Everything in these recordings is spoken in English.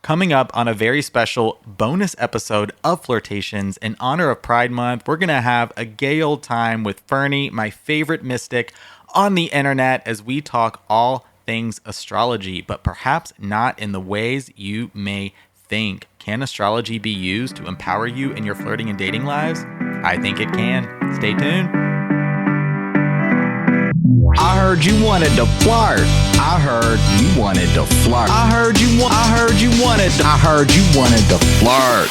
Coming up on a very special bonus episode of Flirtations in honor of Pride Month, we're going to have a gay old time with Fernie, my favorite mystic on the internet, as we talk all things astrology, but perhaps not in the ways you may think. Can astrology be used to empower you in your flirting and dating lives? I think it can. Stay tuned. I heard you wanted to flirt. I heard you wanted to flirt. I heard you wanted to flirt.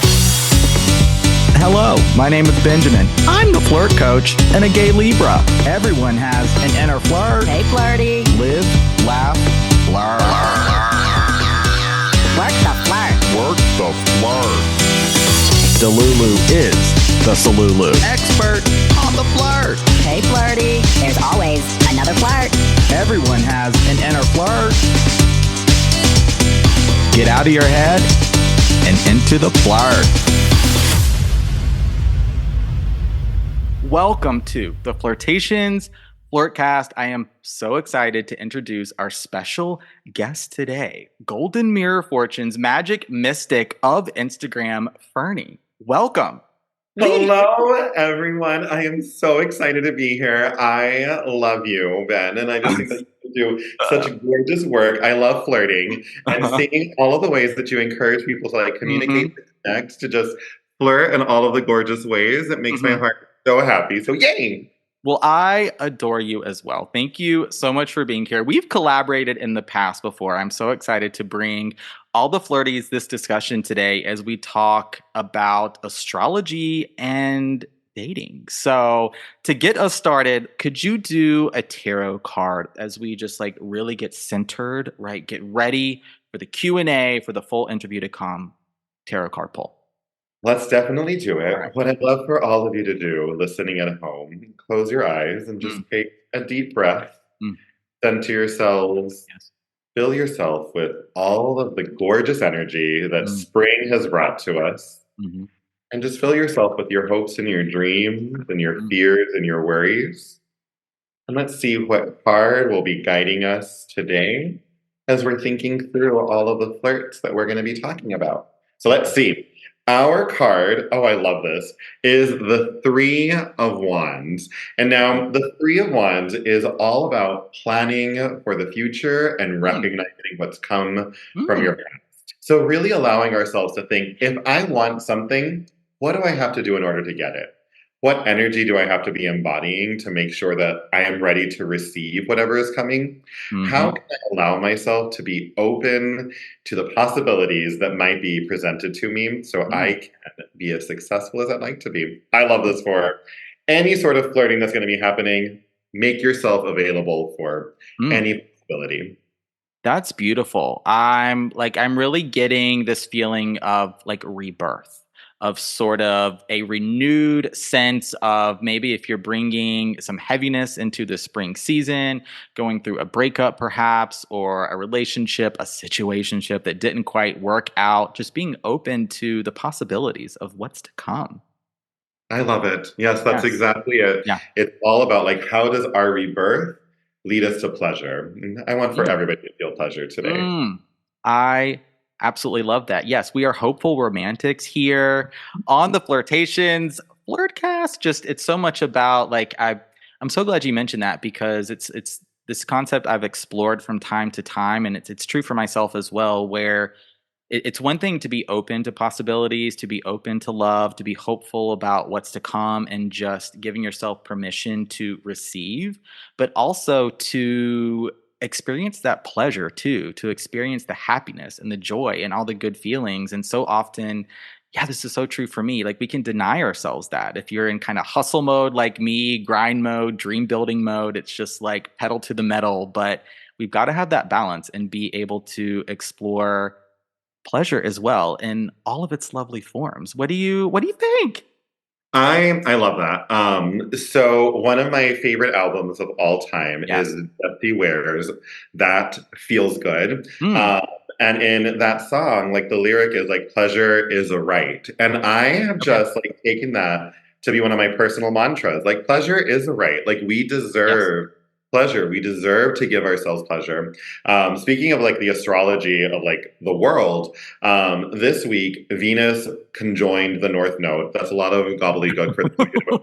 Hello, my name is Benjamin. I'm the flirt coach and a gay Libra. Everyone has an inner flirt. Hey, flirty. Live, laugh, flirt. Work the flirt. Work the flirt. Delulu is the Salulu. Expert on the flirt. Hey, flirty. There's always another flirt. Everyone has an inner flirt. Get out of your head and into the flirt. Welcome to the Flirtations Flirtcast. I am so excited to introduce our special guest today, Golden Mirror Fortune's magic mystic of Instagram, Fernie. Welcome. Hello, everyone. I am so excited to be here. I love you, Ben, and I just think that you do such gorgeous work. I love flirting and seeing all of the ways that you encourage people to communicate, to connect, to just flirt in all of the gorgeous ways. It makes my heart so happy. So yay! Well, I adore you as well. Thank you so much for being here. We've collaborated in the past before. I'm so excited to bring all the flirties this discussion today as we talk about astrology and dating. So to get us started, could you do a tarot card as we just really get centered, right? Get ready for the Q&A, for the full interview to come. Tarot card pull. Let's definitely do it. Right. What I'd love for all of you to do, listening at home, close your eyes and just take a deep breath. Center yourselves. Yes. Fill yourself with all of the gorgeous energy that spring has brought to us. And just fill yourself with your hopes and your dreams and your fears and your worries. And let's see what card will be guiding us today as we're thinking through all of the flirts that we're going to be talking about. So let's see. Our card, oh, I love this, is the Three of Wands. And now the Three of Wands is all about planning for the future and recognizing what's come from your past. So really allowing ourselves to think, if I want something, what do I have to do in order to get it? What energy do I have to be embodying to make sure that I am ready to receive whatever is coming? How can I allow myself to be open to the possibilities that might be presented to me so I can be as successful as I'd like to be? I love this for any sort of flirting that's going to be happening. Make yourself available for any possibility. That's beautiful. I'm really getting this feeling of rebirth, of sort of a renewed sense of maybe if you're bringing some heaviness into the spring season, going through a breakup perhaps, or a relationship, a situationship that didn't quite work out, just being open to the possibilities of what's to come. I love it. Yes, that's exactly it. Yeah. It's all about how does our rebirth lead us to pleasure? And I want for everybody to feel pleasure today. I absolutely love that. Yes, we are hopeful romantics here on the Flirtations Flirtcast. It's so much about I'm so glad you mentioned that, because it's this concept I've explored from time to time, and it's true for myself as well, where it's one thing to be open to possibilities, to be open to love, to be hopeful about what's to come, and just giving yourself permission to receive, but also to experience that pleasure too, to experience the happiness and the joy and all the good feelings. And so often, this is so true for me. We can deny ourselves that. If you're in kind of hustle mode like me, grind mode, dream building mode, it's just pedal to the metal. But we've got to have that balance and be able to explore pleasure as well in all of its lovely forms. What do you think? I love that. So one of my favorite albums of all time is Dusty Ware's That Feels Good. And in that song, the lyric is pleasure is a right. And I have just taken that to be one of my personal mantras. Pleasure is a right. We deserve pleasure. We deserve to give ourselves pleasure. Speaking of like the astrology of like the world, this week Venus conjoined the North Node. That's a lot of gobbledygook for the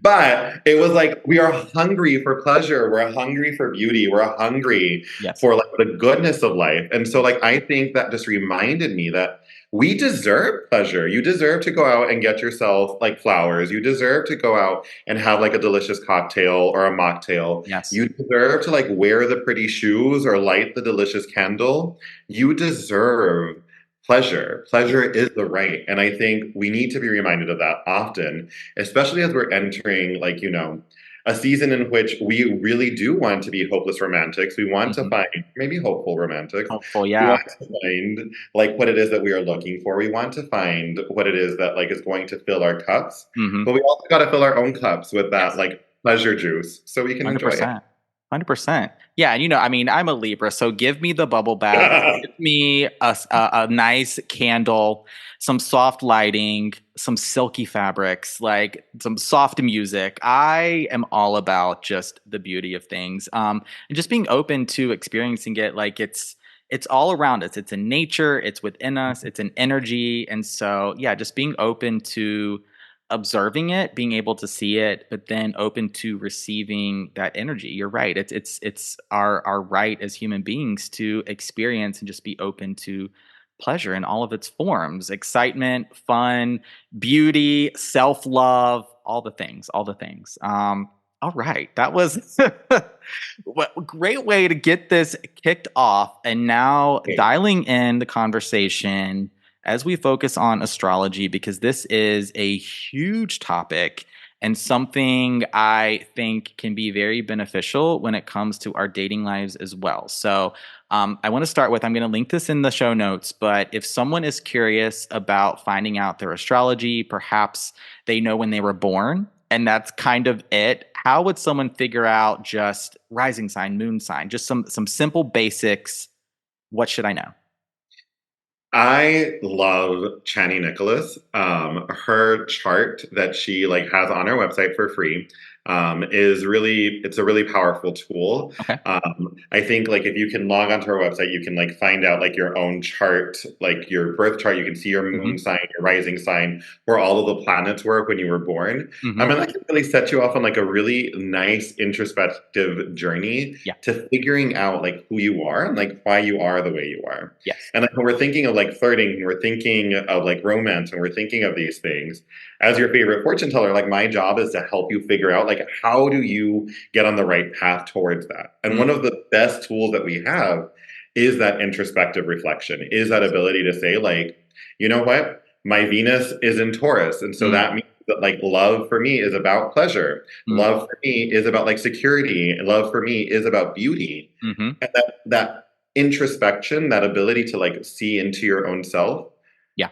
but it was like we are hungry for pleasure. We're hungry for beauty. We're hungry Yes. for like the goodness of life. And so like I think that just reminded me that we deserve pleasure. You deserve to go out and get yourself like flowers. You deserve to go out and have like a delicious cocktail or a mocktail. Yes. You deserve to like wear the pretty shoes or light the delicious candle. You deserve pleasure. Pleasure is the right. And I think we need to be reminded of that often, especially as we're entering like, a season in which we really do want to be hopeless romantics. We want to find maybe hopeful romantics. Hopeful, We yeah. want to find like what it is that we are looking for. We want to find what it is that like is going to fill our cups. But we also got to fill our own cups with that like pleasure juice so we can enjoy it. 100%. Yeah, and I'm a Libra, so give me the bubble bath. Give me a nice candle, some soft lighting, some silky fabrics, like some soft music. I am all about just the beauty of things, and just being open to experiencing it. Like it's all around us. It's in nature. It's within us. It's an energy, and so yeah, just being open to observing it, being able to see it, but then open to receiving that energy. You're right. It's our right as human beings to experience and just be open to pleasure in all of its forms: excitement, fun, beauty, self-love, all the things, all the things. All right. That was a great way to get this kicked off. And now dialing in the conversation as we focus on astrology, because this is a huge topic and something I think can be very beneficial when it comes to our dating lives as well. So I want to start with, I'm going to link this in the show notes, but if someone is curious about finding out their astrology, perhaps they know when they were born, and that's kind of it. How would someone figure out just rising sign, moon sign, just some simple basics? What should I know? I love Chani Nicholas. Her chart that she like has on her website for free it's a really powerful tool. Okay. I think like if you can log onto her website, you can like find out like your own chart, like your birth chart. You can see your moon sign, your rising sign, where all of the planets were when you were born. And that can really set you off on like a really nice introspective journey to figuring out like who you are and like why you are the way you are. Yes. And like when we're thinking of like flirting, we're thinking of like romance, and we're thinking of these things, as your favorite fortune teller, like my job is to help you figure out like how do you get on the right path towards that. And one of the best tools that we have is that introspective reflection, is that ability to say like, you know what, my Venus is in Taurus, and so that means that like love for me is about pleasure. Love for me is about like security. Love for me is about beauty. And that introspection, that ability to like see into your own self,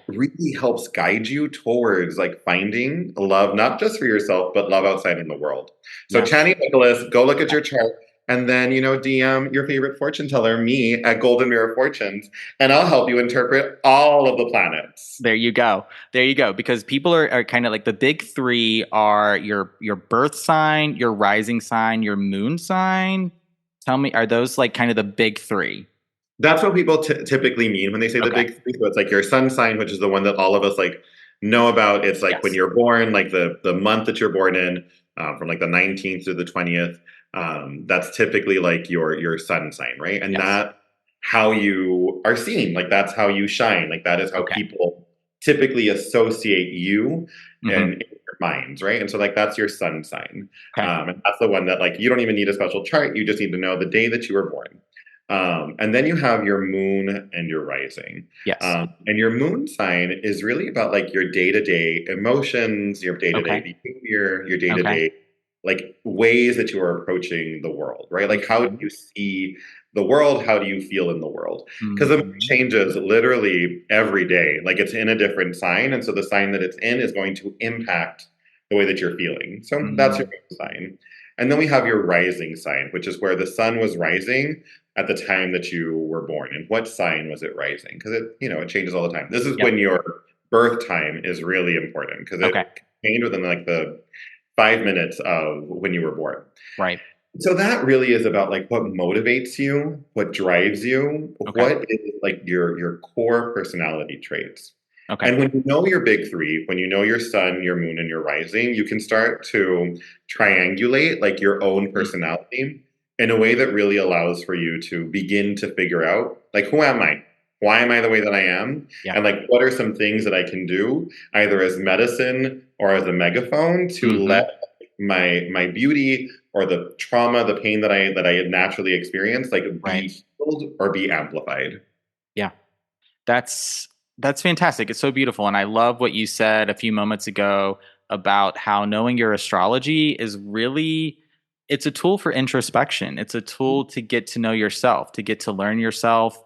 really helps guide you towards like finding love, not just for yourself, but love outside in the world. So Chani Nicholas, go look at your chart, and then, DM your favorite fortune teller, me, at Golden Mirror Fortunes, and I'll help you interpret all of the planets. There you go. Because people are kind of like, the big three are your birth sign, your rising sign, your moon sign. Tell me, are those like kind of the big three? That's what people typically mean when they say the big three. So it's like your sun sign, which is the one that all of us like know about. It's like when you're born, like the month that you're born in, from like the 19th to the 20th. That's typically like your sun sign, right? And that how you are seen, like that's how you shine. Like that is how people typically associate you and in your minds, right? And so like that's your sun sign. And that's the one that like you don't even need a special chart. You just need to know the day that you were born. And then you have your moon and your rising. Yes. And your moon sign is really about like your day-to-day emotions, your day-to-day behavior, your day-to-day like ways that you are approaching the world, right? Like how do you see the world? How do you feel in the world? Because the moon changes literally every day. Like it's in a different sign. And so the sign that it's in is going to impact the way that you're feeling. So that's your moon sign. And then we have your rising sign, which is where the sun was rising at the time that you were born. And what sign was it rising? Because it changes all the time. This is when your birth time is really important, because it contained within like the 5 minutes of when you were born. Right. So that really is about like what motivates you, what drives you, Okay. what is like your core personality traits. Okay. And when you know your big three, when you know your sun, your moon, and your rising, you can start to triangulate like your own Mm, personality in a way that really allows for you to begin to figure out like who am I? Why am I the way that I am? yeah. And like what are some things that I can do either as medicine or as a megaphone to Hmm. let my beauty or the trauma, the pain that I naturally experience, like Right. be healed or be amplified. Yeah. That's that's fantastic. It's so beautiful. And I love what you said a few moments ago about how knowing your astrology is really it's a tool for introspection. It's a tool to get to know yourself, to get to learn yourself.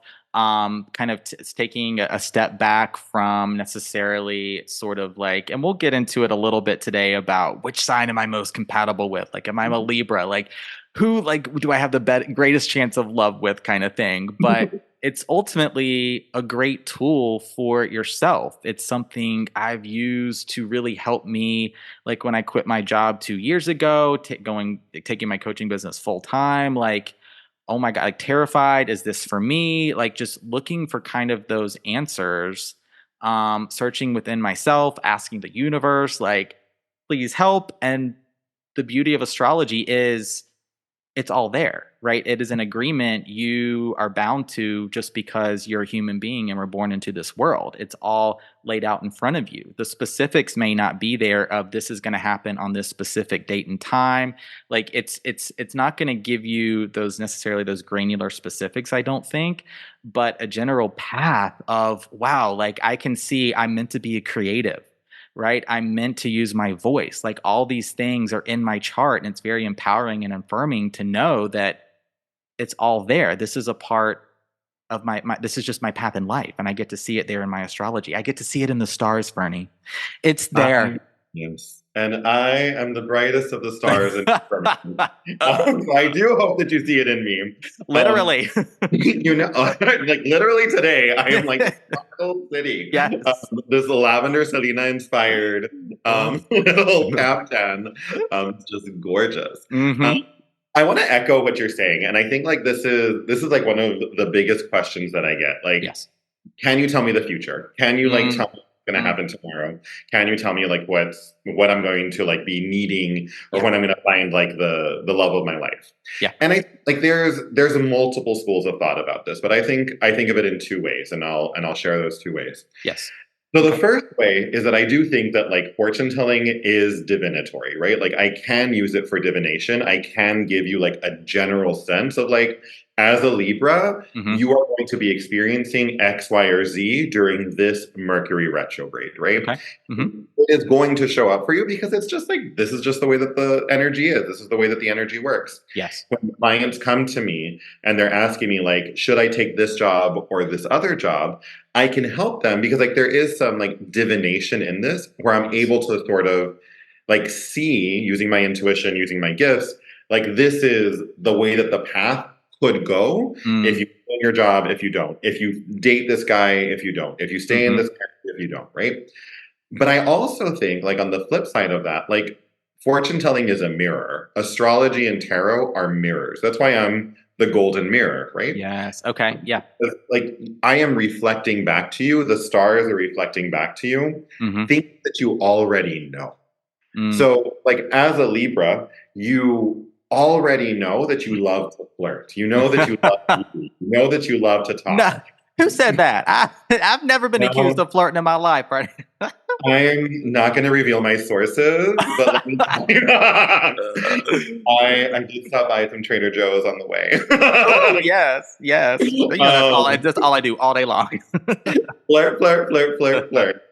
It's taking a step back from necessarily sort of like, and we'll get into it a little bit today about which sign am I most compatible with? Like, am I a Libra? Like, who like do I have the greatest chance of love with, kind of thing? But it's ultimately a great tool for yourself. It's something I've used to really help me. Like when I quit my job 2 years ago, taking my coaching business full time, like, oh my God, like terrified. Is this for me? Like just looking for kind of those answers, searching within myself, asking the universe, like, please help. And the beauty of astrology is it's all there, right? It is an agreement you are bound to just because you're a human being and we're born into this world. It's all laid out in front of you. The specifics may not be there of this is going to happen on this specific date and time. Like it's not going to give you those necessarily those granular specifics, I don't think, but a general path of wow, like I can see I'm meant to be a creative, right? I'm meant to use my voice. Like all these things are in my chart, and it's very empowering and affirming to know that it's all there. This is a part of my this is just my path in life, and I get to see it there in my astrology. I get to see it in the stars, Fernie. It's there. Yes. And I am the brightest of the stars. And so I do hope that you see it in me. Literally. Like literally today, I am like Sparkle City. Yes. This lavender Selena inspired little captain. It's just gorgeous. Um, Mm-hmm. I want to echo what you're saying, and I think like this is like one of the biggest questions that I get. Like, Yes. can you tell me the future? Can you like tell me what's going to Mm-hmm. happen tomorrow? Can you tell me like what I'm going to like be needing or Yeah. when I'm going to find like the love of my life? Yeah. And I like there's multiple schools of thought about this, but I think of it in two ways, and I'll share those two ways. Yes. So the first way is that I do think that like fortune telling is divinatory, right? Like I can use it for divination. I can give you like a general sense of like as a Libra, Mm-hmm. you are going to be experiencing X, Y, or Z during this Mercury retrograde, right? Okay. Mm-hmm. It is going to show up for you because it's just like this is just the way that the energy is. This is the way that the energy works. Yes. When clients come to me and they're asking me like, should I take this job or this other job? I can help them because like there is some like divination in this where I'm Yes. able to sort of like see using my intuition, using my gifts, like this is the way that the path could go if Mm. you in your job, if you don't, if you date this guy, if you don't, if you stay in Mm-hmm. this country, if you don't, right? But I also think like on the flip side of that, like fortune telling is a mirror. Astrology and tarot are mirrors. That's why I'm the golden mirror, right? Yes. Okay. Yeah. Like I am reflecting back to you, the stars are reflecting back to you Mm-hmm. things that you already know. Mm. So like as a Libra, you already know that you love to flirt. You know that you love you know that you love to No, talk. who said that? I've never been accused Now, of flirting in my life, right? I'm not going to reveal my sources, but let me tell you, I did stop by some Trader Joe's on the Oh way. yes, yes. You know um, that's all I do all day long. flirt, flirt, flirt, flirt, flirt.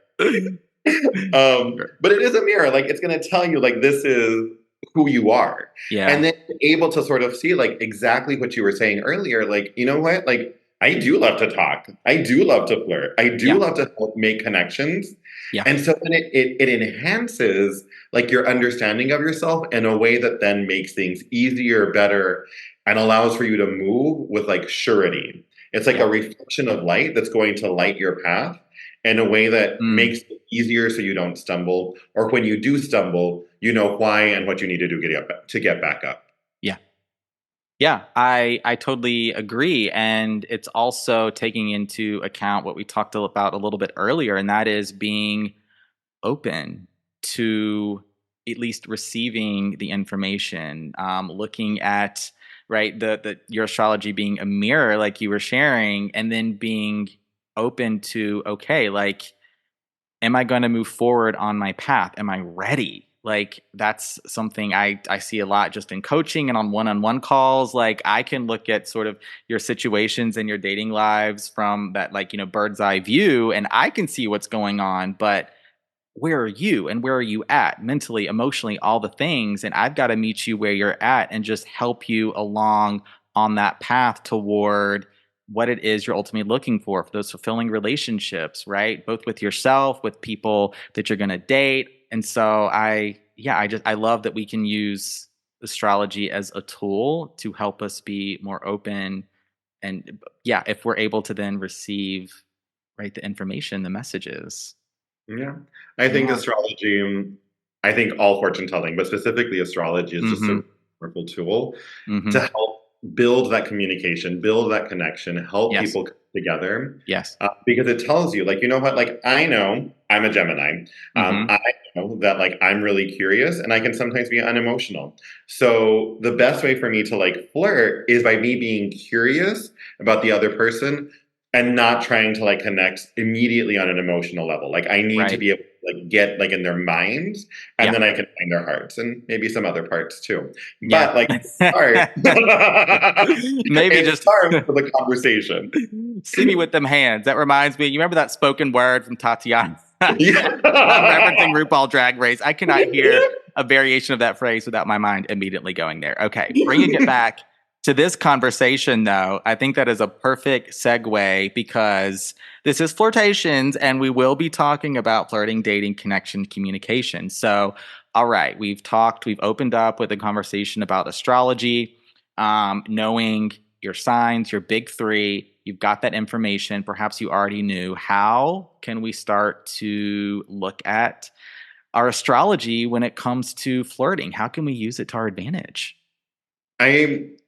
But it is a mirror. Like it's going to tell you, like this is who you are, Yeah. and then able to sort of see, like exactly what you were saying earlier. Like you know what? Like I do love to talk. I do love to flirt. I do Yeah. love to help make connections. Yeah. And so then it enhances like your understanding of yourself in a way that then makes things easier, better, and allows for you to move with like surety. It's like Yeah. a reflection of light that's going to light your path in a way that Mm. makes it easier so you don't stumble. Or when you do stumble, you know why and what you need to do to get back up. Yeah. Yeah, I totally agree. And it's also taking into account what we talked about a little bit earlier, and that is being open to at least receiving the information, looking at right the your astrology being a mirror, like you were sharing, and then being open to okay, like am I going to move forward on my path? Am I ready? Like that's something I see a lot just in coaching and on one-on-one calls. Like I can look at sort of your situations and your dating lives from that like, bird's eye view and I can see what's going on, but where are you and where are you at mentally, emotionally, all the things. And I've got to meet you where you're at and just help you along on that path toward what it is you're ultimately looking for those fulfilling relationships, right? Both with yourself, with people that you're going to date. And so I love that we can use astrology as a tool to help us be more open. And yeah, if we're able to then receive, right, the information, the messages. Yeah. I think Yeah. astrology, I think all fortune telling, but specifically astrology is just Mm-hmm. a powerful tool to Mm-hmm. help build that communication, build that connection, help Yes. people come together. Yes. Because it tells you, like, you know what, like, I know I'm a Gemini. Mm-hmm. I know that, like, I'm really curious and I can sometimes be unemotional. So the best way for me to, like, flirt is by me being curious about the other person and not trying to, like, connect immediately on an emotional level. Like, I need to Right. be able to, like, get, like, in their minds and Yeah. then I can find their hearts and maybe some other parts too. Yeah. But, like, start, Maybe it just starts with a conversation. see me with them hands. That reminds me. You remember that spoken word from Tatiana? I'm referencing Yeah. RuPaul Drag Race. I cannot hear a variation of that phrase without my mind immediately going there. Okay, bringing it back to this conversation, though, I think that is a perfect segue because this is Flirtations, and we will be talking about flirting, dating, connection, communication. So, all right, we've opened up with a conversation about astrology, knowing your signs, your big three. You've got that information. Perhaps you already knew. How can we start to look at our astrology when it comes to flirting? How can we use it to our advantage?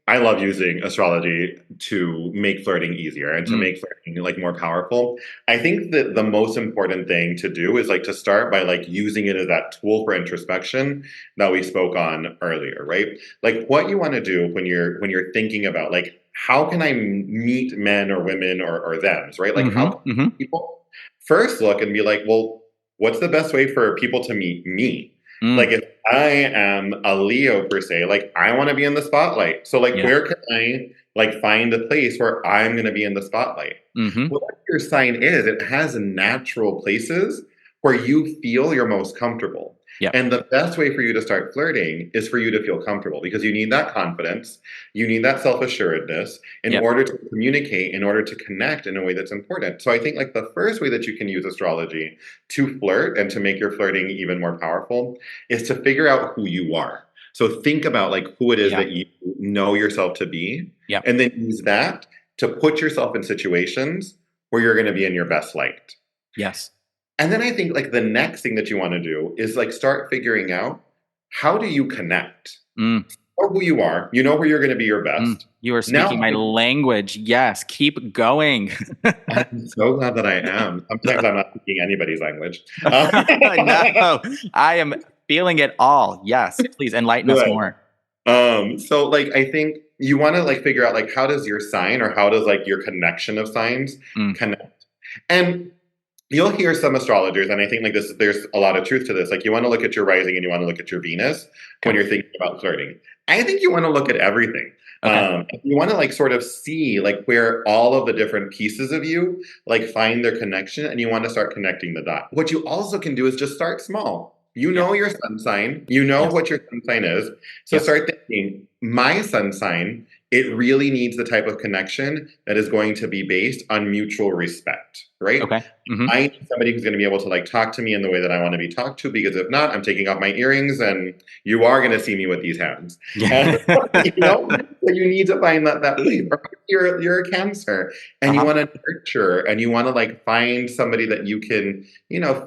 I love using astrology to make flirting easier and to Mm, make flirting like more powerful. I think that the most important thing to do is like to start by like using it as that tool for introspection that we spoke on earlier, right? Like what you want to do when you're thinking about like how can I meet men or women or thems, right? Like how mm-hmm, can mm-hmm. people first look and be like, well, what's the best way for people to meet me? Like Mm, if I am a Leo per se, like I want to be in the spotlight. So like yeah. where can I like find a place where I'm going to be in the spotlight? Mm-hmm. Whatever your sign is, it has natural places where you feel you're most comfortable. Yep. And the best way for you to start flirting is for you to feel comfortable because you need that confidence, you need that self-assuredness in Yep. order to communicate, in order to connect in a way that's important. So I think like the first way that you can use astrology to flirt and to make your flirting even more powerful is to figure out who you are. So think about like who it is Yeah. that you know yourself to be, Yep. and then use that to put yourself in situations where you're going to be in your best light. Yes. And then I think like the next thing that you want to do is like start figuring out how do you connect? Mm, Know who you are. You know where you're going to be your mm. best. You are Now, speaking my language. Yes. Keep going. I'm so glad that I am. Sometimes I'm not speaking anybody's language. No, I am feeling it all. Yes. Please enlighten us Good. more. So like I think you want to like figure out like how does your sign or how does like your connection of signs Mm, connect? And you'll hear some astrologers, and I think like this there's a lot of truth to this. Like you want to look at your rising and you want to look at your Venus when okay. you're thinking about flirting. I think you want to look at everything. Okay. You want to like sort of see like where all of the different pieces of you like find their connection, and you want to start connecting the dot. What you also can do is just start small. You Yeah. know your sun sign. You know Yes. what your sun sign is. So Yes. start thinking, my sun sign, it really needs the type of connection that is going to be based on mutual respect, right? Okay. Mm-hmm. I need somebody who's going to be able to like talk to me in the way that I want to be talked to, because if not, I'm taking off my earrings and you are going to see me with these hands. And, Yeah. you know, So you need to find that place. Or you're a Cancer and you want to nurture and you want to like find somebody that you can,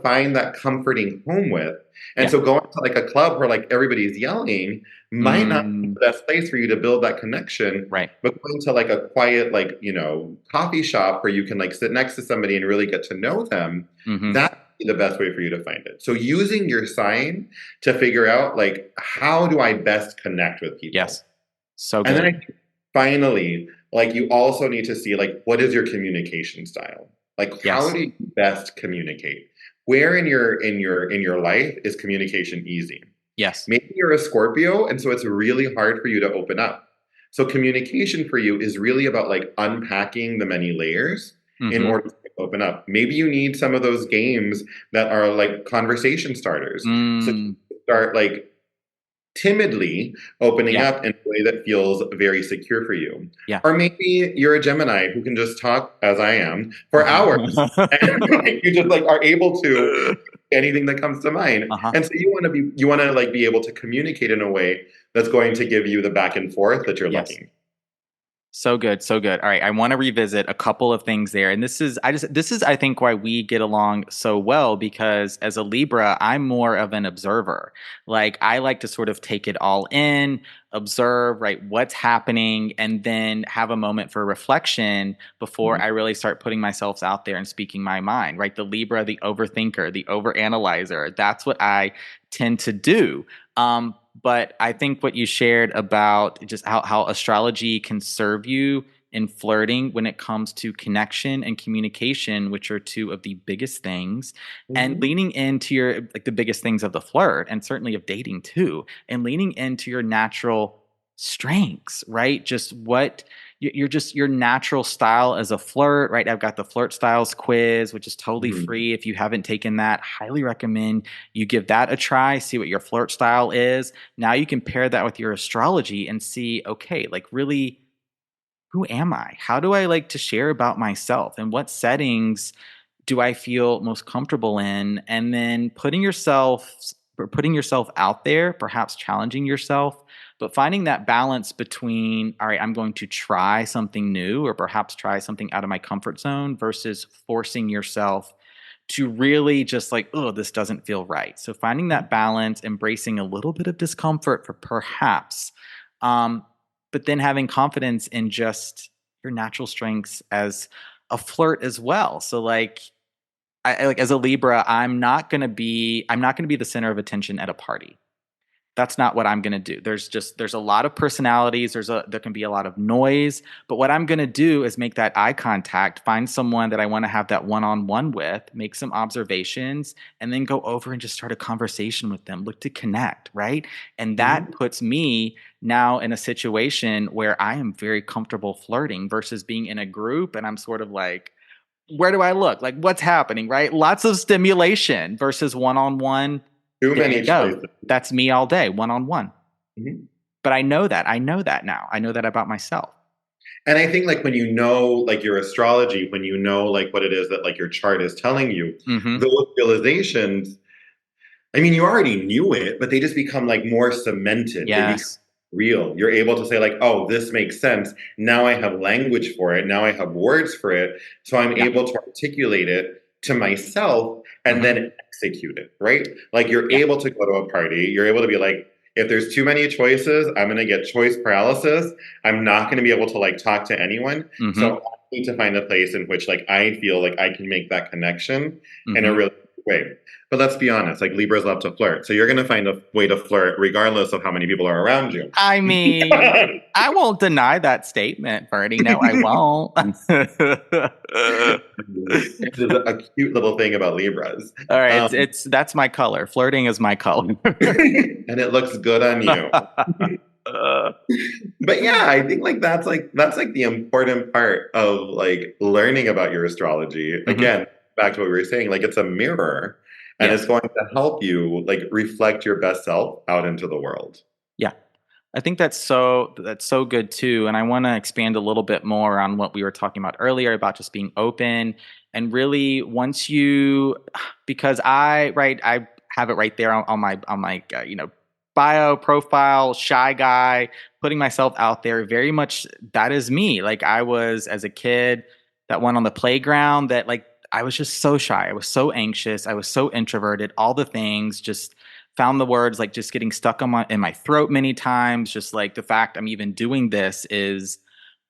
find that comforting home with. And so going to like a club where like everybody's yelling might not be the best place for you to build that connection. Right. But going to like a quiet, like, coffee shop where you can like sit next to somebody and really get to know them, that's the best way for you to find it. So using your sign to figure out like, how do I best connect with people? Yes. So good. And then I think finally, like you also need to see like, what is your communication style? Like, how do you best communicate? Where in your life is communication easy? Yes. Maybe you're a Scorpio, and so it's really hard for you to open up. So communication for you is really about like unpacking the many layers in order to open up. Maybe you need some of those games that are like conversation starters. So you start like timidly opening up in a way that feels very secure for you. Yeah. Or maybe you're a Gemini who can just talk, as I am, for hours. And you just like are able to anything that comes to mind. And so you want to like be able to communicate in a way that's going to give you the back and forth that you're looking. So good. So good. All right. I want to revisit a couple of things there. And this is, I think, why we get along so well, because as a Libra, I'm more of an observer. Like, I like to sort of take it all in, observe, right, what's happening, and then have a moment for reflection before I really start putting myself out there and speaking my mind, right? The Libra, the overthinker, the overanalyzer. That's what I tend to do. But I think what you shared about just how astrology can serve you in flirting when it comes to connection and communication, which are two of the biggest things, and leaning into the biggest things of the flirt and certainly of dating too, and leaning into your natural strengths, right? Just what your natural style as a flirt, right? I've got the Flirt Styles quiz, which is totally free. If you haven't taken that, highly recommend you give that a try, see what your flirt style is. Now you can pair that with your astrology and see, okay, like really, who am I? How do I like to share about myself? And what settings do I feel most comfortable in? And then putting yourself out there, perhaps challenging yourself, but finding that balance between, all right, I'm going to try something new or perhaps try something out of my comfort zone versus forcing yourself to really just like, oh, this doesn't feel right. So finding that balance, embracing a little bit of discomfort for perhaps, but then having confidence in just your natural strengths as a flirt as well. So like, I like as a Libra, I'm not going to be the center of attention at a party. That's not what I'm going to do. There's a lot of personalities. There can be a lot of noise, but what I'm going to do is make that eye contact, find someone that I want to have that one-on-one with, make some observations, and then go over and just start a conversation with them, look to connect, right? And that puts me now in a situation where I am very comfortable flirting versus being in a group and I'm sort of like, where do I look? Like, what's happening, right? Lots of stimulation versus one-on-one. Too many choices. That's me all day, one-on-one. But I know that. I know that now. I know that about myself. And I think like when you know like your astrology, when you know like what it is that like your chart is telling you, those realizations, I mean, you already knew it, but they just become like more cemented. Yes. Real. You're able to say like, oh, this makes sense. Now I have language for it. Now I have words for it. So I'm able to articulate it to myself and then execute it, right? Like you're able to go to a party. You're able to be like, if there's too many choices, I'm going to get choice paralysis. I'm not going to be able to like talk to anyone. So I need to find a place in which like I feel like I can make that connection in a really good way. But let's be honest, like Libras love to flirt. So you're going to find a way to flirt regardless of how many people are around you. I mean, I won't deny that statement, Fernie. No, I won't. It's a cute little thing about Libras. All right, that's my color. Flirting is my color. And it looks good on you. But yeah, I think like that's the important part of like learning about your astrology. Again, back to what we were saying, like it's a mirror. And it's going to help you like reflect your best self out into the world. Yeah. I think that's so good too. And I want to expand a little bit more on what we were talking about earlier about just being open and really because I have it right there on my bio, profile, shy guy, putting myself out there, very much that is me. Like I was as a kid, that one on the playground that like I was just so shy. I was so anxious. I was so introverted, all the things, just found the words like just getting stuck on in my throat many times. Just like the fact I'm even doing this is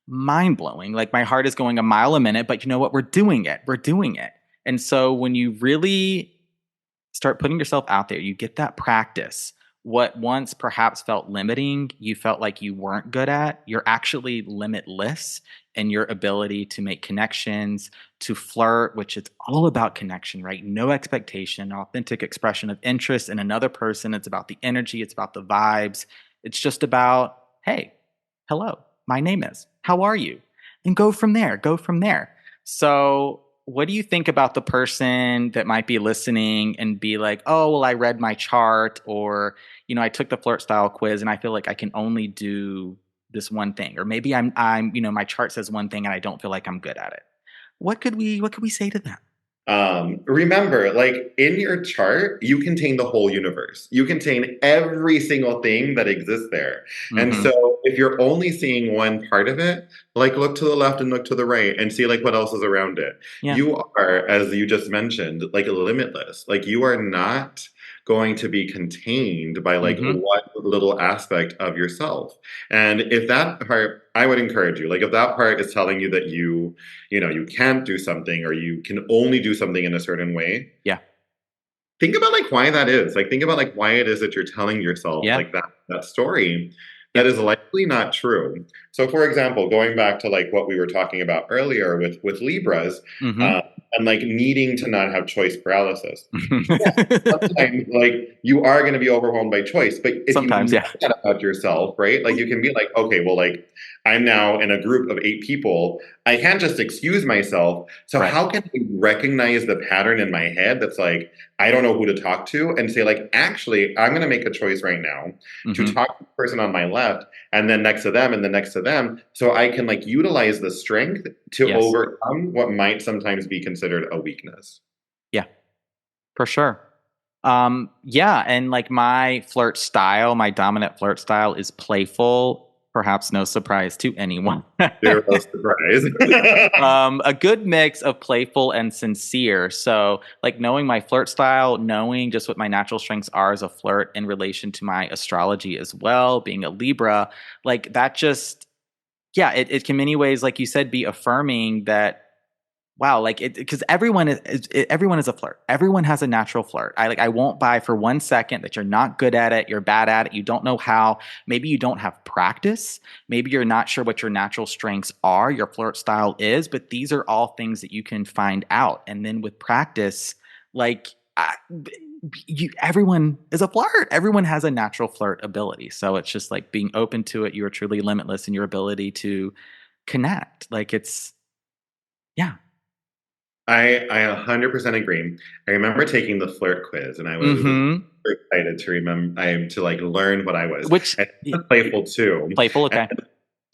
mind blowing. Like my heart is going a mile a minute, but you know what? We're doing it. We're doing it. And so when you really start putting yourself out there, you get that practice. What once perhaps felt limiting, you felt like you weren't good at, you're actually limitless in your ability to make connections, to flirt, which is all about connection, right? No expectation, authentic expression of interest in another person. It's about the energy, it's about the vibes. It's just about, hey, hello, my name is, how are you? And go from there, go from there. So what do you think about the person that might be listening and be like, oh, well, I read my chart, or, you know, I took the flirt style quiz and I feel like I can only do this one thing, or maybe you know, my chart says one thing and I don't feel like I'm good at it. What could we say to them? Remember, like in your chart, you contain the whole universe. You contain every single thing that exists there. And so if you're only seeing one part of it, like look to the left and look to the right and see like what else is around it. Yeah. You are, as you just mentioned, like limitless. Like you are not going to be contained by like one little aspect of yourself. And if that part, I would encourage you, like if that part is telling you that you know, you can't do something or you can only do something in a certain way. Yeah. Think about like why that is. Like think about like why it is that you're telling yourself like that story that is likely not true. So for example, going back to like what we were talking about earlier with Libras, and like needing to not have choice paralysis. Sometimes like you are going to be overwhelmed by choice, but if sometimes, you know that about yourself, right? Like you can be like, okay, well, like I'm now in a group of 8 people. I can't just excuse myself. So how can I recognize the pattern in my head that's like, I don't know who to talk to, and say like, actually, I'm going to make a choice right now to talk to the person on my left and then next to them and then next to them. So I can like utilize the strength to overcome what might sometimes be considered a weakness. Yeah, for sure. Yeah. And like my flirt style, my dominant flirt style is playful. Perhaps no surprise to anyone. Zero surprise. A good mix of playful and sincere. So, like knowing my flirt style, knowing just what my natural strengths are as a flirt in relation to my astrology as well, being a Libra, like that just, yeah, it can in many ways, like you said, be affirming that, wow, like it, because everyone is a flirt. Everyone has a natural flirt. I won't buy for 1 second that you're not good at it, you're bad at it, you don't know how. Maybe you don't have practice. Maybe you're not sure what your natural strengths are, your flirt style is, but these are all things that you can find out. And then with practice, like everyone is a flirt. Everyone has a natural flirt ability. So it's just like being open to it. You are truly limitless in your ability to connect. Like it's, yeah. I 100% agree. I remember taking the flirt quiz, and I was super excited to like learn what I was. Which playful too. Playful, okay.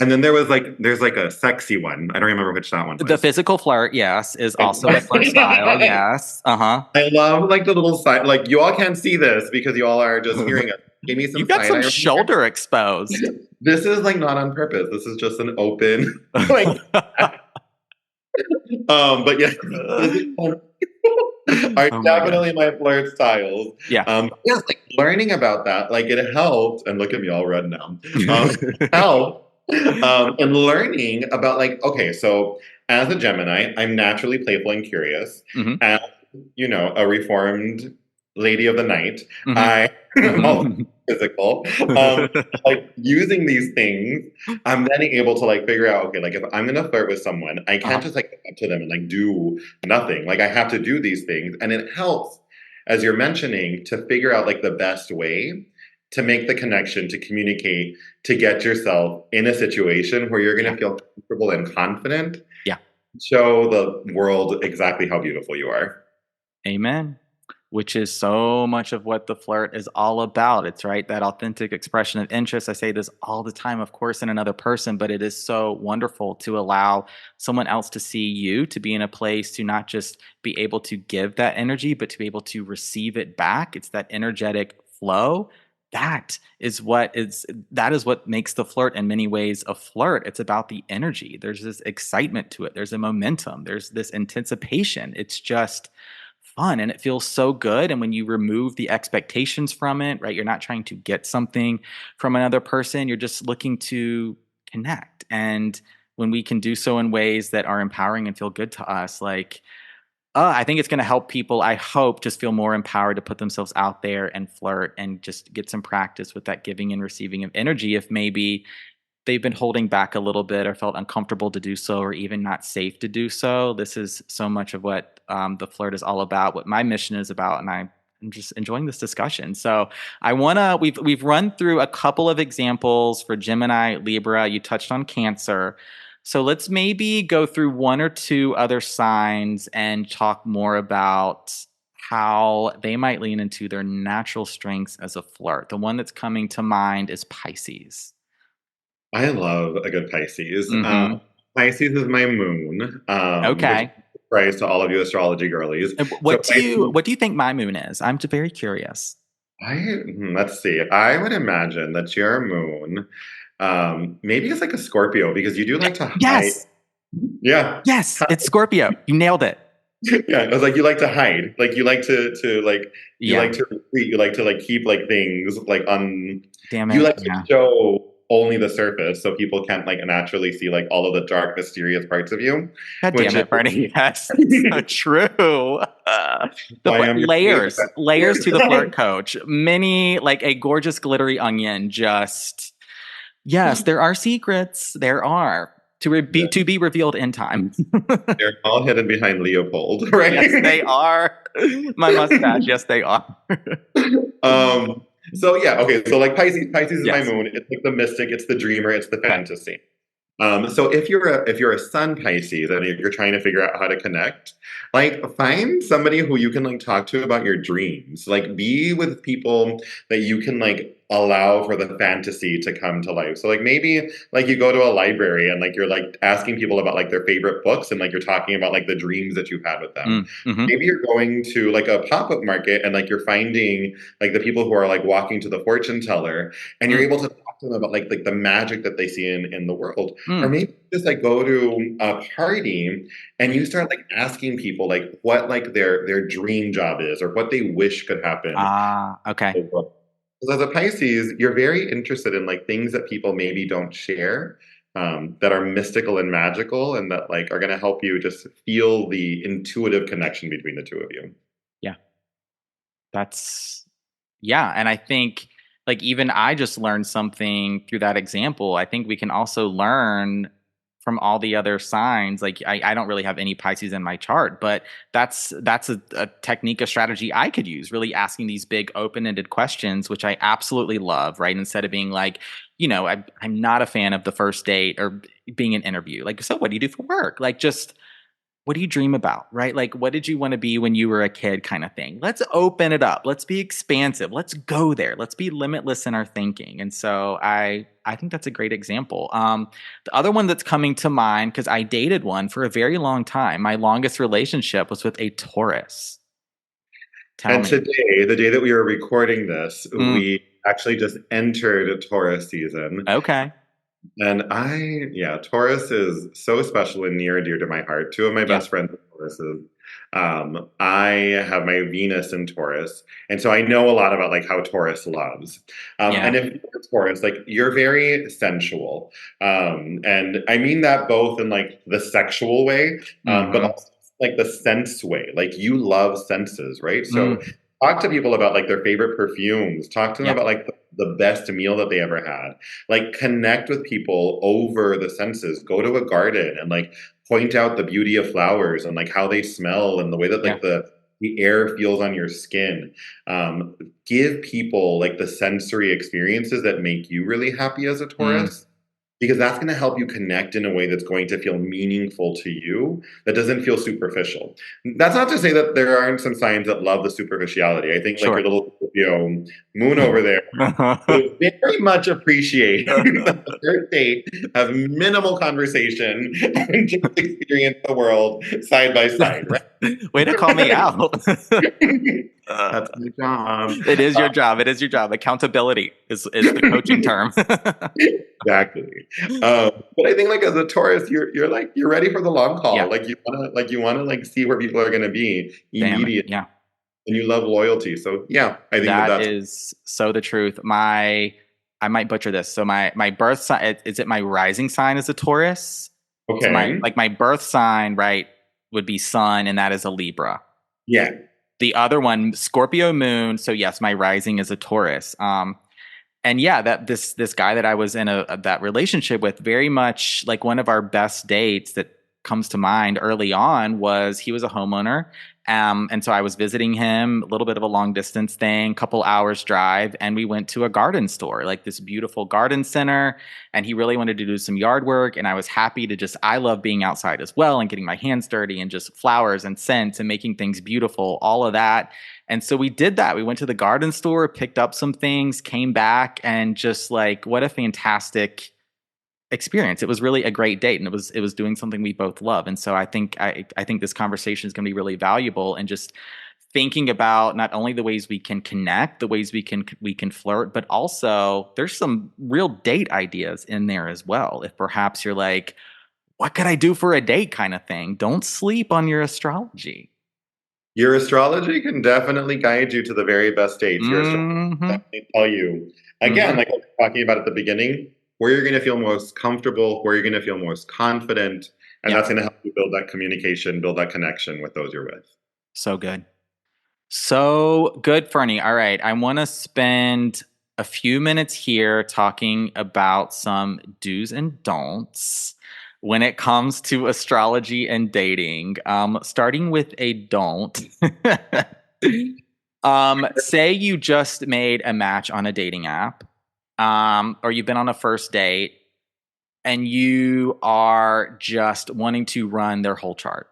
And then there's like a sexy one. I don't remember which that one was. The physical flirt, yes, is also a flirt style. Yes, I love like the little side. Like you all can't see this because you all are just hearing it. Give me some. You got some shoulder exposed. This is like not on purpose. This is just an open like. But yeah, are definitely my flirt styles. Yeah. Yeah, like learning about that, like it helped, and look at me all red now. Helped, and learning about like, okay, so as a Gemini, I'm naturally playful and curious. As you know, a reformed lady of the night, I physical. Like using these things, I'm then able to like figure out, okay, like if I'm gonna flirt with someone, I can't just like go up to them and like do nothing. Like I have to do these things. And it helps, as you're mentioning, to figure out like the best way to make the connection, to communicate, to get yourself in a situation where you're gonna feel comfortable and confident. Yeah. Show the world exactly how beautiful you are. Amen. Which is so much of what the flirt is all about. It's right, that authentic expression of interest. I say this all the time, of course, in another person, but it is so wonderful to allow someone else to see you, to be in a place to not just be able to give that energy, but to be able to receive it back. It's that energetic flow that is what makes the flirt in many ways a flirt. It's about the energy. There's this excitement to it. There's a momentum. There's this anticipation. It's just fun and it feels so good. And when you remove the expectations from it, right, you're not trying to get something from another person. You're just looking to connect. And when we can do so in ways that are empowering and feel good to us, like, I think it's going to help people, I hope, just feel more empowered to put themselves out there and flirt and just get some practice with that giving and receiving of energy if maybe they've been holding back a little bit or felt uncomfortable to do so or even not safe to do so. This is so much of what the flirt is all about, what my mission is about, and I'm just enjoying this discussion. So we've run through a couple of examples for Gemini, Libra. You touched on Cancer. So let's maybe go through one or two other signs and talk more about how they might lean into their natural strengths as a flirt. The one that's coming to mind is Pisces. I love a good Pisces. Mm-hmm. Pisces is my moon. Okay. Praise to all of you astrology girlies. What do you think my moon is? I'm very curious. Let's see. I would imagine that your moon, maybe it's like a Scorpio because you do like to hide. Yes. Yeah. Yes, it's Scorpio. You nailed it. Yeah, I was like, you like to hide, like you like to like you like to retreat, you like to like keep like things like Damn it. You like to show only the surface so people can't like naturally see like all of the dark, mysterious parts of you. God damn it, Fernie. Yes, so true. Layers to the flirt coach. Many, like a gorgeous glittery onion. Just yes, there are secrets. There are. To be revealed in time. They're all hidden behind Leopold, right? Yes, they are. My mustache. Yes, they are. So yeah, okay. So like Pisces is my moon. It's like the mystic. It's the dreamer. It's the fantasy. So if you're a sun Pisces and you're trying to figure out how to connect, like find somebody who you can like talk to about your dreams. Like be with people that you can like allow for the fantasy to come to life. So like maybe like you go to a library and like you're like asking people about like their favorite books and like you're talking about like the dreams that you've had with them. Mm-hmm. Maybe you're going to like a pop-up market and like you're finding like the people who are like walking to the fortune teller and you're able to talk to them about like the magic that they see in the world. Or maybe just like go to a party and you start like asking people like what like their dream job is or what they wish could happen. Okay. Because as a Pisces, you're very interested in like things that people maybe don't share, that are mystical and magical, and that like are going to help you just feel the intuitive connection between the two of you. Yeah, and I think like even I just learned something through that example. I think we can also learn from all the other signs. Like I don't really have any Pisces in my chart, but that's a technique, a strategy I could use, really asking these big open-ended questions, which I absolutely love, right? Instead of being like, I'm not a fan of the first date or being an interview. Like, so what do you do for work? Like, just what do you dream about, right? Like, what did you want to be when you were a kid kind of thing? Let's open it up. Let's be expansive. Let's go there. Let's be limitless in our thinking. And so I think that's a great example. The other one that's coming to mind, because I dated one for a very long time. My longest relationship was with a Taurus. Today, the day that we were recording this, we actually just entered a Taurus season. Okay. And Taurus is so special and near and dear to my heart. Two of my best friends are Tauruses. I have my Venus in Taurus. And so I know a lot about like how Taurus loves. And if you're Taurus, like you're very sensual. And I mean that both in like the sexual way, but also like the sense way. Like you love senses, right? So talk to people about like their favorite perfumes. Talk to them about like the best meal that they ever had. Like connect with people over the senses. Go to a garden and like point out the beauty of flowers and like how they smell and the way that like the air feels on your skin. Give people like the sensory experiences that make you really happy as a Taurus. Because that's going to help you connect in a way that's going to feel meaningful to you, that doesn't feel superficial. That's not to say that there aren't some signs that love the superficiality. I think like your little moon over there will very much appreciate the first date, have minimal conversation, and just experience the world side by side. Right? Way to call me out. That's my job. It is your job. It is your job. Accountability is the coaching term. Exactly. But I think like as a Taurus, you're ready for the long haul. Yeah. You wanna like see where people are gonna be Damn it. immediately. Yeah. And you love loyalty. So yeah, I think That that's is so the truth. I might butcher this. So my birth sign, is it my rising sign is a Taurus? So okay. my birth sign, right, would be Sun, and that is a Libra. Yeah. The other one, Scorpio moon. So yes, my rising is a Taurus. And yeah, that this guy that I was in that relationship with, very much like one of our best dates that comes to mind early on was he was a homeowner. And so I was visiting him, a little bit of a long distance thing, couple hours drive, and we went to a garden store, like this beautiful garden center. And he really wanted to do some yard work. And I was happy to I love being outside as well and getting my hands dirty and just flowers and scents and making things beautiful, all of that. And so we did that. We went to the garden store, picked up some things, came back, and just like, what a fantastic experience. It was really a great date, and it was doing something we both love. And so I think this conversation is going to be really valuable, and just thinking about not only the ways we can connect, the ways we can flirt, but also there's some real date ideas in there as well. If perhaps you're like, what could I do for a date kind of thing? Don't sleep on your astrology. Your astrology can definitely guide you to the very best dates. Your astrology Mm-hmm. can definitely tell you, again, Mhm. like I was talking about at the beginning, where you're going to feel most comfortable, where you're going to feel most confident, and Yeah. that's going to help you build that communication, build that connection with those you're with. So good. So good, Fernie. All right. I want to spend a few minutes here talking about some do's and don'ts when it comes to astrology and dating. Starting with a don't. Say you just made a match on a dating app, or you've been on a first date, and you are just wanting to run their whole chart.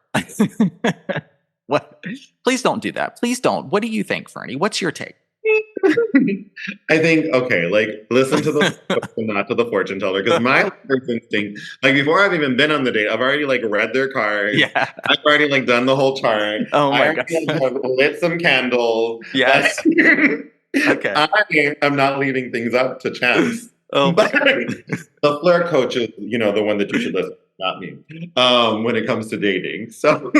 What? Please don't do that. Please don't. What do you think, Fernie? What's your take? I think, okay, like listen to the not to the fortune teller, because my first instinct, like before I've even been on the date, I've already like read their cards. Yeah. I've already like done the whole chart. Oh my I already like, have lit some candles. Yes. Okay. I am not leaving things up to chance. Oh my But the flirt coach is, the one that you should listen to, not me. When it comes to dating. So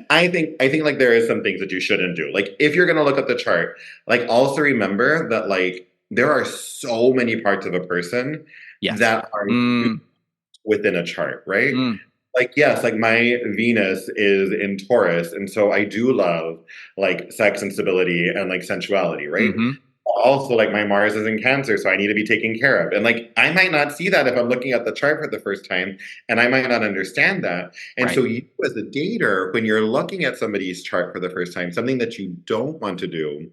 I think like there is some things that you shouldn't do. Like if you're gonna look at the chart, like also remember that like there are so many parts of a person Yes. that are within a chart, right? Like, yes, like my Venus is in Taurus, and so I do love like sex and stability and like sensuality, right? Also, like my Mars is in Cancer, so I need to be taken care of. And like I might not see that if I'm looking at the chart for the first time, and I might not understand that. And so you as a dater, when you're looking at somebody's chart for the first time, something that you don't want to do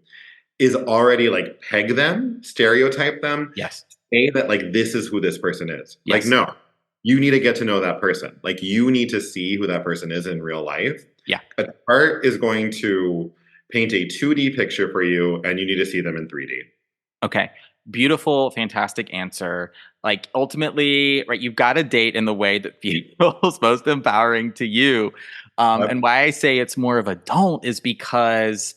is already like peg them, stereotype them, Yes. say that like this is who this person is. Yes. Like, no. You need to get to know that person. Like you need to see who that person is in real life. Yeah. A chart is going to paint a 2D picture for you, and you need to see them in 3D. Okay. Beautiful, fantastic answer. Like ultimately, right, you've got to date in the way that feels most empowering to you. And why I say it's more of a don't is because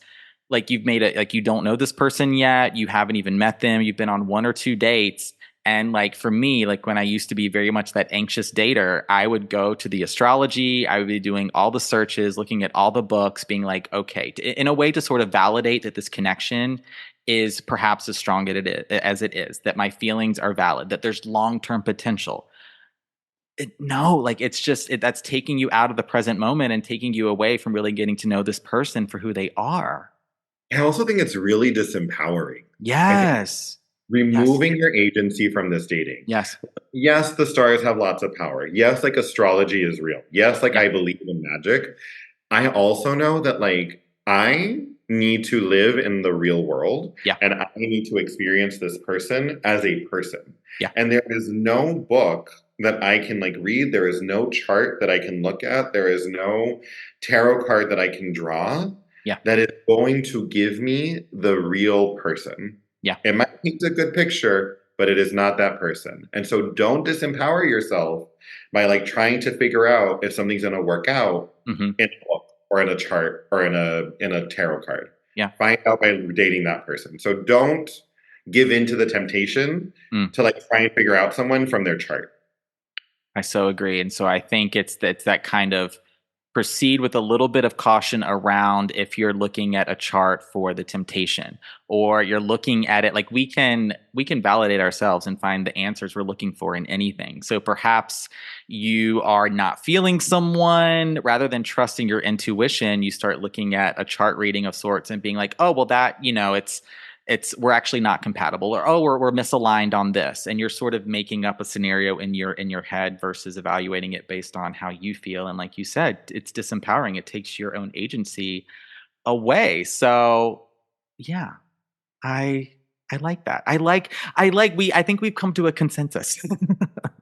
like you've made it, like you don't know this person yet. You haven't even met them. You've been on one or two dates. And like for me, like when I used to be very much that anxious dater, I would go to the astrology. I would be doing all the searches, looking at all the books, being like, okay, in a way to sort of validate that this connection is perhaps as strong as it is, that my feelings are valid, that there's long-term potential. No, like it's just that's taking you out of the present moment and taking you away from really getting to know this person for who they are. I also think it's really disempowering. Yes. Removing your agency from this dating. Yes. Yes, the stars have lots of power. Yes, like astrology is real. Yes, like I believe in magic. I also know that like I need to live in the real world. Yeah. And I need to experience this person as a person. Yeah. And there is no book that I can like read. There is no chart that I can look at. There is no tarot card that I can draw. Yeah. That is going to give me the real person. Yeah. It might paint a good picture, but it is not that person. And so don't disempower yourself by like trying to figure out if something's going to work out in a book or in a chart or in a tarot card. Yeah. Find out by dating that person. So don't give in to the temptation to like try and figure out someone from their chart. I so agree. And so I think it's that kind of proceed with a little bit of caution around if you're looking at a chart for the temptation, or you're looking at it like we can validate ourselves and find the answers we're looking for in anything. So perhaps you are not feeling someone, rather than trusting your intuition, you start looking at a chart reading of sorts and being like, oh, well, that, it's we're actually not compatible, or oh, we're misaligned on this, and you're sort of making up a scenario in your head versus evaluating it based on how you feel. And like you said, it's disempowering. It takes your own agency away. So yeah, I like that. I think we've come to a consensus.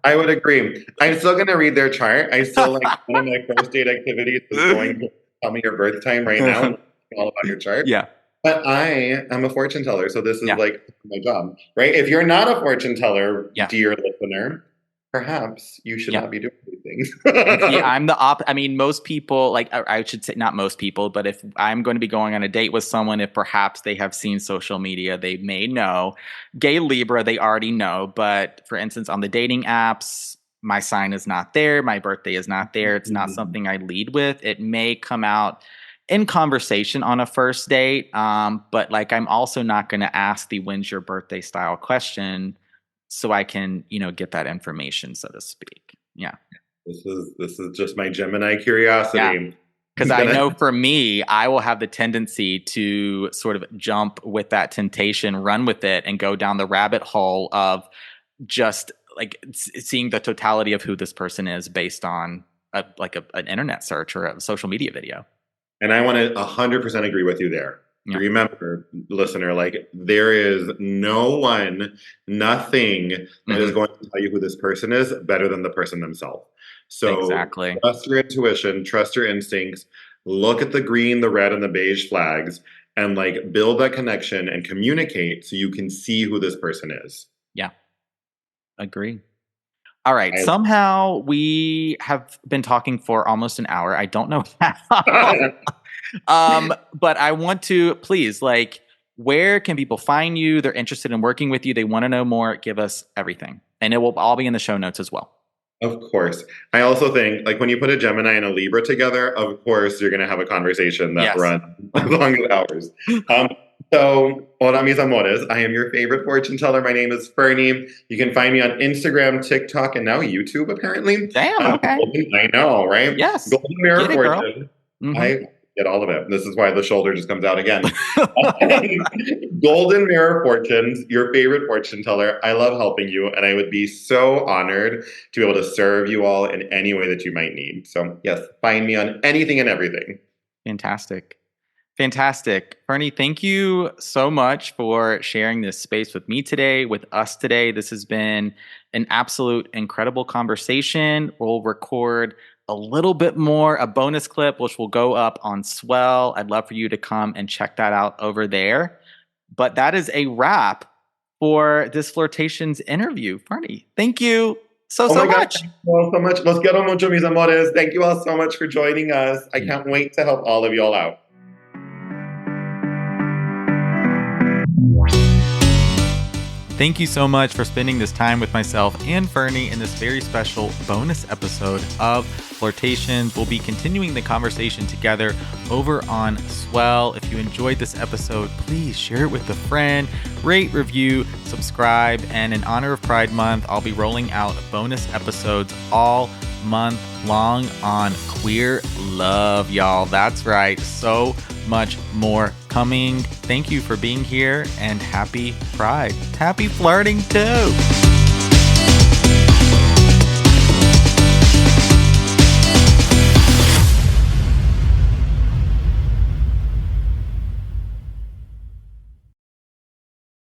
I would agree. I'm still going to read their chart. I still like one of my first date activities is going to tell me your birth time right now and all about your chart. Yeah. But I am a fortune teller, so this is like my job, right? If you're not a fortune teller, dear listener, perhaps you should not be doing these things. I'm the most people, like I should say not most people, but if I'm going to be going on a date with someone, if perhaps they have seen social media, they may know. Gay Libra, they already know. But for instance, on the dating apps, my sign is not there. My birthday is not there. It's not something I lead with. It may come out in conversation on a first date. But like, I'm also not going to ask the when's your birthday style question so I can, get that information, so to speak. Yeah. This is just my Gemini curiosity. Because I know for me, I will have the tendency to sort of jump with that temptation, run with it, and go down the rabbit hole of just like seeing the totality of who this person is based on an internet search or a social media video. And I want to 100% agree with you there. Yeah. Remember, listener, like there is no one, nothing that is going to tell you who this person is better than the person themselves. So trust your intuition, trust your instincts, look at the green, the red, and the beige flags, and like build that connection and communicate so you can see who this person is. Yeah. Agree. All right. Somehow we have been talking for almost an hour. I don't know how. But I want to please, like, where can people find you? They're interested in working with you. They want to know more. Give us everything. And it will all be in the show notes as well. Of course. I also think, like, when you put a Gemini and a Libra together, of course, you're going to have a conversation that runs as long as hours. So, hola mis amores, I am your favorite fortune teller. My name is Fernie. You can find me on Instagram, TikTok, and now YouTube, apparently. Damn, okay. I know, right? Yes. Golden Mirror Fortune. I get all of it. This is why the shoulder just comes out again. Golden Mirror Fortunes, your favorite fortune teller. I love helping you, and I would be so honored to be able to serve you all in any way that you might need. So, yes, find me on anything and everything. Fantastic. Fernie, thank you so much for sharing this space with me today, with us today. This has been an absolute incredible conversation. We'll record a little bit more, a bonus clip, which will go up on Swell. I'd love for you to come and check that out over there. But that is a wrap for this Flirtations interview. Fernie, thank you so much. Thank you all so much. Los quiero mucho, mis amores. Thank you all so much for joining us. I can't wait to help all of you all out. Thank you so much for spending this time with myself and Fernie in this very special bonus episode of Flirtations. We'll be continuing the conversation together over on Swell. If you enjoyed this episode, please share it with a friend, rate, review, subscribe, and in honor of Pride Month, I'll be rolling out bonus episodes all month long on queer love, y'all. That's right. So much more coming. Thank you for being here, and happy Pride. Happy flirting too.